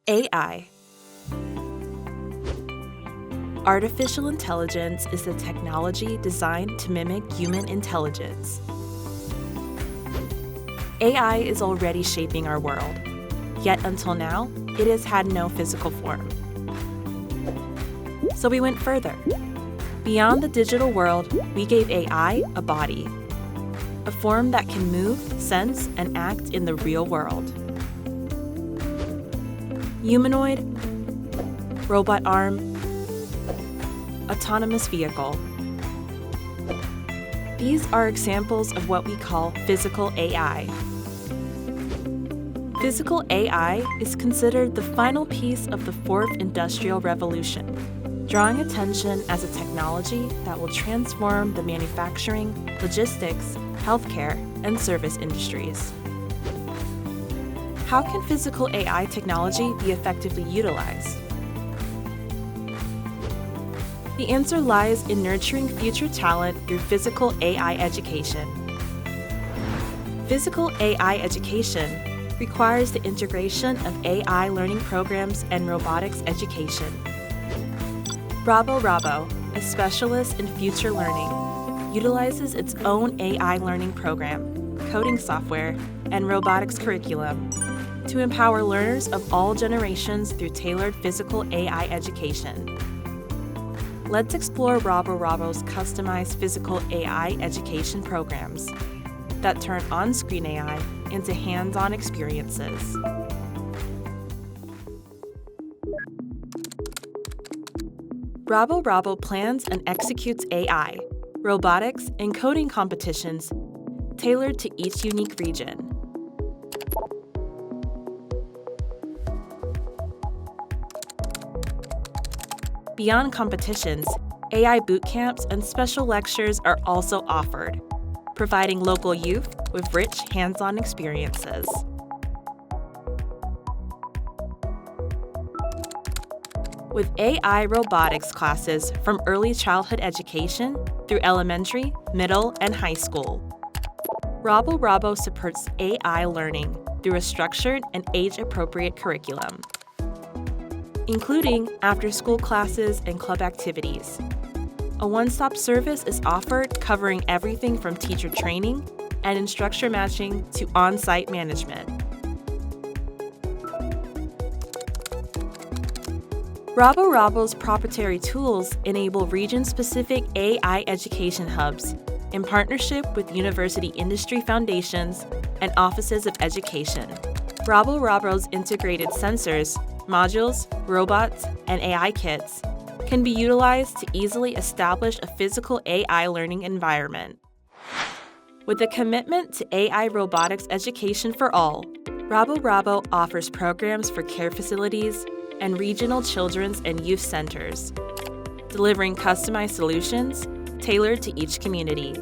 AI. Artificial intelligence is the technology designed to mimic human intelligence. AI is already shaping our world, yet until now, it has had no physical form. So we went further. Beyond the digital world, we gave AI a body, a form that can move, sense, and act in the real world. Humanoid, robot arm, autonomous vehicle. These are examples of what we call physical AI. Physical AI is considered the final piece of the fourth industrial revolution, drawing attention as a technology that will transform the manufacturing, logistics, healthcare, and service industries. How can physical AI technology be effectively utilized? The answer lies in nurturing future talent through physical AI education. Physical AI education requires the integration of AI learning programs and robotics education. Roborobo, a specialist in future learning, utilizes its own AI learning program, coding software, and robotics curriculum to empower learners of all generations through tailored physical AI education. Let's explore Roborobo's customized physical AI education programs that turn on-screen AI into hands-on experiences. Roborobo plans and executes AI, robotics, and coding competitions tailored to each unique region. Beyond competitions, AI boot camps and special lectures are also offered, providing local youth with rich hands-on experiences. With AI robotics classes from early childhood education through elementary, middle, and high school, Roborobo supports AI learning through a structured and age-appropriate curriculum, including after-school classes and club activities. A one-stop service is offered covering everything from teacher training and instructor matching to on-site management. Roborobo's proprietary tools enable region-specific AI education hubs in partnership with university industry foundations and offices of education. Roborobo's integrated sensors, modules, robots, and AI kits can be utilized to easily establish a physical AI learning environment. With a commitment to AI robotics education for all, Roborobo offers programs for care facilities and regional children's and youth centers, delivering customized solutions tailored to each community.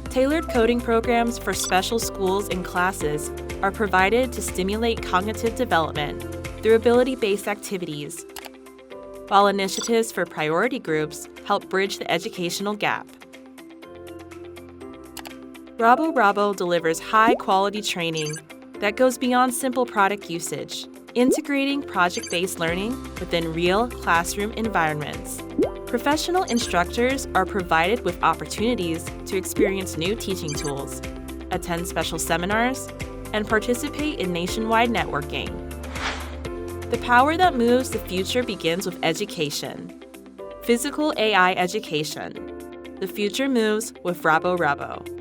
Tailored coding programs for special schools and classes are provided to stimulate cognitive development through ability-based activities, while initiatives for priority groups help bridge the educational gap. Roborobo delivers high-quality training that goes beyond simple product usage, integrating project-based learning within real classroom environments. Professional instructors are provided with opportunities to experience new teaching tools, attend special seminars, and participate in nationwide networking. The power that moves the future begins with education. Physical AI education. The future moves with Roborobo.